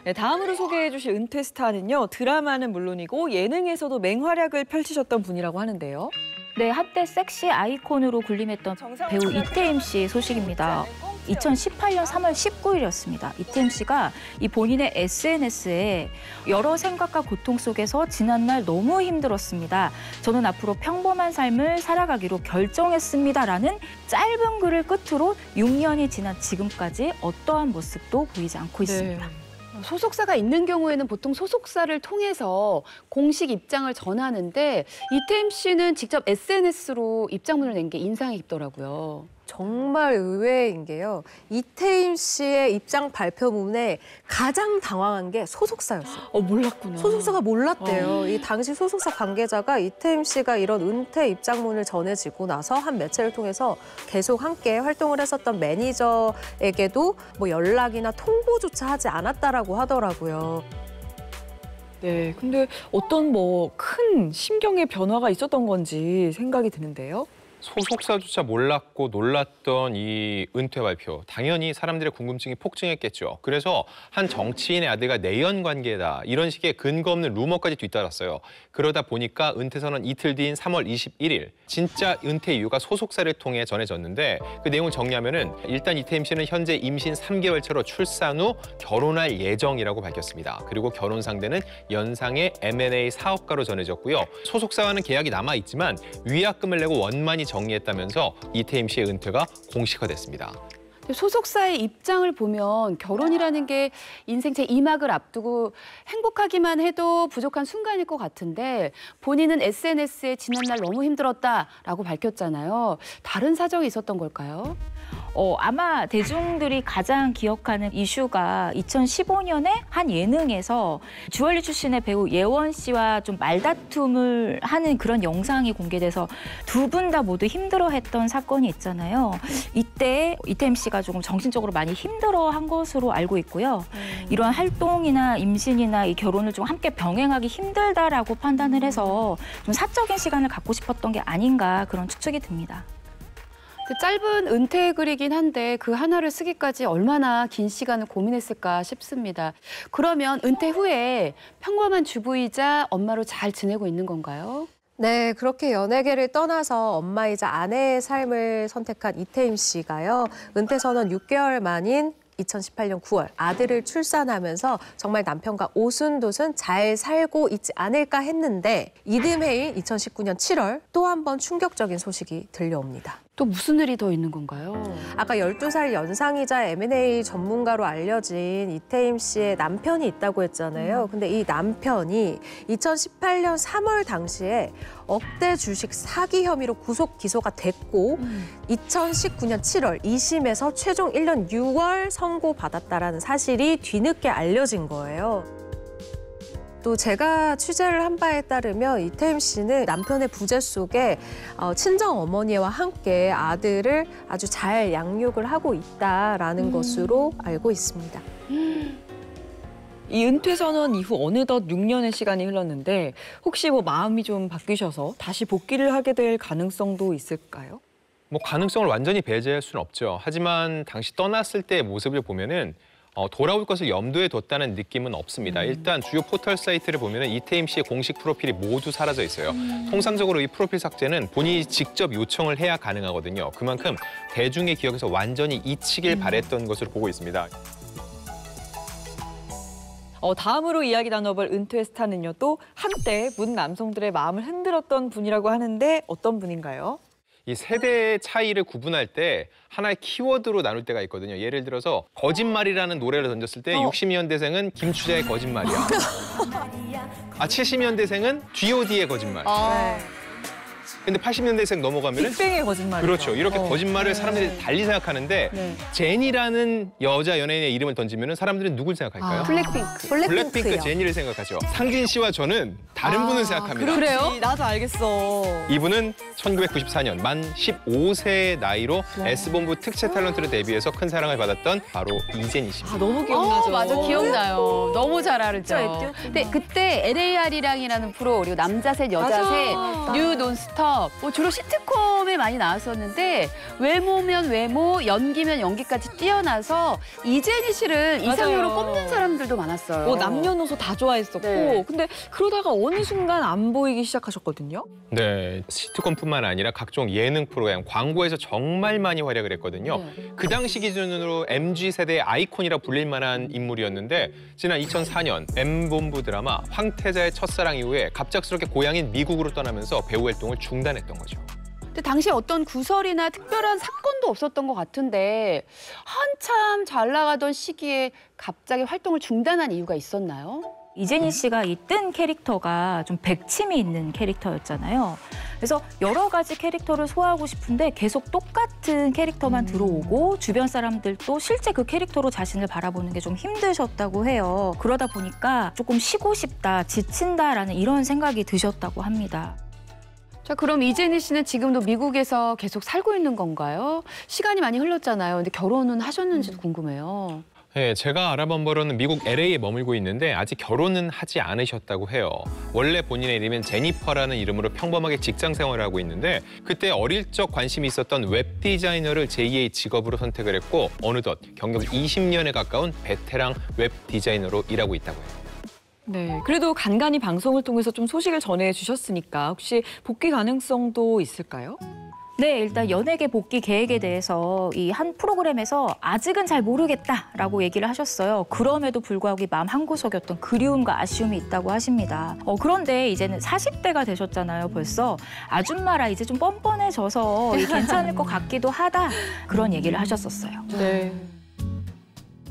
네, 다음으로 소개해 주실 은퇴 스타는요. 드라마는 물론이고 예능에서도 맹활약을 펼치셨던 분이라고 하는데요. 네, 한때 섹시 아이콘으로 군림했던 배우 이태임 씨 소식입니다. 2018년 3월 19일이었습니다. 이태임 씨가 이 본인의 SNS에 여러 생각과 고통 속에서 지난날 너무 힘들었습니다. 저는 앞으로 평범한 삶을 살아가기로 결정했습니다라는 짧은 글을 끝으로 6년이 지난 지금까지 어떠한 모습도 보이지 않고 있습니다. 네. 소속사가 있는 경우에는 보통 소속사를 통해서 공식 입장을 전하는데 이태임 씨는 직접 SNS로 입장문을 낸 게 인상이 깊더라고요. 정말 의외인 게요. 이태임 씨의 입장 발표문에 가장 당황한 게 소속사였어요. 몰랐구나. 소속사가 몰랐대요. 이 당시 소속사 관계자가 이태임 씨가 이런 은퇴 입장문을 전해지고 나서 한 매체를 통해서 계속 함께 활동을 했었던 매니저에게도 뭐 연락이나 통보조차 하지 않았다라고 하더라고요. 네, 근데 어떤 큰 심경의 변화가 있었던 건지 생각이 드는데요. 소속사조차 몰랐고 놀랐던 이 은퇴 발표. 당연히 사람들의 궁금증이 폭증했겠죠. 그래서 한 정치인의 아들과 내연 관계다. 이런 식의 근거 없는 루머까지 뒤따랐어요. 그러다 보니까 은퇴 선언 이틀 뒤인 3월 21일. 진짜 은퇴 이유가 소속사를 통해 전해졌는데 그 내용을 정리하면은 일단 이태임 씨는 현재 임신 3개월 차로 출산 후 결혼할 예정이라고 밝혔습니다. 그리고 결혼 상대는 연상의 M&A 사업가로 전해졌고요. 소속사와는 계약이 남아있지만 위약금을 내고 원만히 정리했다면서 이태임 씨의 은퇴가 공식화됐습니다. 소속사의 입장을 보면 결혼이라는 게 인생 제2막을 앞두고 행복하기만 해도 부족한 순간일 것 같은데 본인은 SNS에 지난날 너무 힘들었다라고 밝혔잖아요. 다른 사정이 있었던 걸까요? 아마 대중들이 가장 기억하는 이슈가 2015년에 한 예능에서 주얼리 출신의 배우 예원 씨와 좀 말다툼을 하는 그런 영상이 공개돼서 두 분 다 모두 힘들어했던 사건이 있잖아요. 이때 이태임 씨가 조금 정신적으로 많이 힘들어한 것으로 알고 있고요. 이런 활동이나 임신이나 이 결혼을 좀 함께 병행하기 힘들다라고 판단을 해서 좀 사적인 시간을 갖고 싶었던 게 아닌가 그런 추측이 듭니다. 짧은 은퇴 글이긴 한데 그 하나를 쓰기까지 얼마나 긴 시간을 고민했을까 싶습니다. 그러면 은퇴 후에 평범한 주부이자 엄마로 잘 지내고 있는 건가요? 네, 그렇게 연예계를 떠나서 엄마이자 아내의 삶을 선택한 이태임 씨가요. 은퇴 선언 6개월 만인 2018년 9월 아들을 출산하면서 정말 남편과 오순도순 잘 살고 있지 않을까 했는데 이듬해인 2019년 7월 또 한 번 충격적인 소식이 들려옵니다. 또 무슨 일이 더 있는 건가요? 아까 12살 연상이자 M&A 전문가로 알려진 이태임 씨의 남편이 있다고 했잖아요. 근데 이 남편이 2018년 3월 당시에 억대 주식 사기 혐의로 구속 기소가 됐고 2019년 7월 2심에서 최종 1년 6월 선고받았다라는 사실이 뒤늦게 알려진 거예요. 또 제가 취재를 한 바에 따르면 이태임 씨는 남편의 부재 속에 친정 어머니와 함께 아들을 아주 잘 양육을 하고 있다라는 것으로 알고 있습니다. 이 은퇴 선언 이후 어느덧 6년의 시간이 흘렀는데 혹시 마음이 좀 바뀌셔서 다시 복귀를 하게 될 가능성도 있을까요? 가능성을 완전히 배제할 수는 없죠. 하지만 당시 떠났을 때의 모습을 보면은 돌아올 것을 염두에 뒀다는 느낌은 없습니다. 일단 주요 포털 사이트를 보면은 이태임 씨의 공식 프로필이 모두 사라져 있어요. 통상적으로 이 프로필 삭제는 본인이 직접 요청을 해야 가능하거든요. 그만큼 대중의 기억에서 완전히 잊히길 바랬던 것으로 보고 있습니다. 다음으로 이야기 나눠볼 은퇴 스타는요. 또 한때 문 남성들의 마음을 흔들었던 분이라고 하는데 어떤 분인가요? 이 세대의 차이를 구분할 때 하나의 키워드로 나눌 때가 있거든요. 예를 들어서 거짓말이라는 노래를 던졌을 때 60년대생은 김추자의 거짓말이야. 70년대생은 G.O.D의 거짓말. 근데 80년대생 넘어가면은 빅뱅의 거짓말. 그렇죠. 이렇게 거짓말을 사람들이 달리 생각하는데 제니라는 여자 연예인의 이름을 던지면은 사람들은 누굴 생각할까요? 블랙핑크 제니를 생각하죠. 상진 씨와 저는 다른 분을 생각합니다. 그래요? 나도 알겠어. 이분은 1994년 만 15세의 나이로 S본부 특채 탤런트로 데뷔해서 큰 사랑을 받았던 바로 이제니 씨입니다. 너무 기억나죠? 맞아, 기억나요. 너무 잘 알죠. 근데 그때 LAR이랑이라는 프로 그리고 남자 셋 여자 셋 뉴 논스톱 뭐 주로 시트콤에 많이 나왔었는데 외모면 외모, 연기면 연기까지 뛰어나서 이재니 씨를 이상형으로 맞아요. 꼽는 사람들도 많았어요. 남녀노소 다 좋아했었고 네. 근데 그러다가 어느 순간 안 보이기 시작하셨거든요. 네, 시트콤뿐만 아니라 각종 예능 프로그램, 광고에서 정말 많이 활약을 했거든요. 네. 그 당시 기준으로 MZ세대의 아이콘이라 불릴 만한 인물이었는데 지난 2004년 M본부 드라마 황태자의 첫사랑 이후에 갑작스럽게 고향인 미국으로 떠나면서 배우 활동을 중단했던 거죠. 근데 당시에 어떤 구설이나 특별한 사건도 없었던 것 같은데 한참 잘 나가던 시기에 갑자기 활동을 중단한 이유가 있었나요? 이재니 씨가 이 뜬 캐릭터가 좀 백침이 있는 캐릭터였잖아요. 그래서 여러 가지 캐릭터를 소화하고 싶은데 계속 똑같은 캐릭터만 들어오고 주변 사람들도 실제 그 캐릭터로 자신을 바라보는 게 좀 힘드셨다고 해요. 그러다 보니까 조금 쉬고 싶다, 지친다라는 이런 생각이 드셨다고 합니다. 자, 그럼 이재니 씨는 지금도 미국에서 계속 살고 있는 건가요? 시간이 많이 흘렀잖아요. 근데 결혼은 하셨는지도 궁금해요. 네, 제가 알아본 바로는 미국 LA에 머물고 있는데 아직 결혼은 하지 않으셨다고 해요. 원래 본인의 이름은 제니퍼라는 이름으로 평범하게 직장 생활을 하고 있는데 그때 어릴 적 관심이 있었던 웹 디자이너를 제2의 직업으로 선택을 했고 어느덧 경력 20년에 가까운 베테랑 웹 디자이너로 일하고 있다고 해요. 네, 그래도 간간히 방송을 통해서 좀 소식을 전해주셨으니까 혹시 복귀 가능성도 있을까요? 네, 일단 연예계 복귀 계획에 대해서 이 한 프로그램에서 아직은 잘 모르겠다라고 얘기를 하셨어요. 그럼에도 불구하고 이 마음 한구석이었던 그리움과 아쉬움이 있다고 하십니다. 그런데 이제는 40대가 되셨잖아요, 벌써. 아줌마라 이제 좀 뻔뻔해져서 괜찮을 것 같기도 하다. 그런 얘기를 하셨었어요. 네.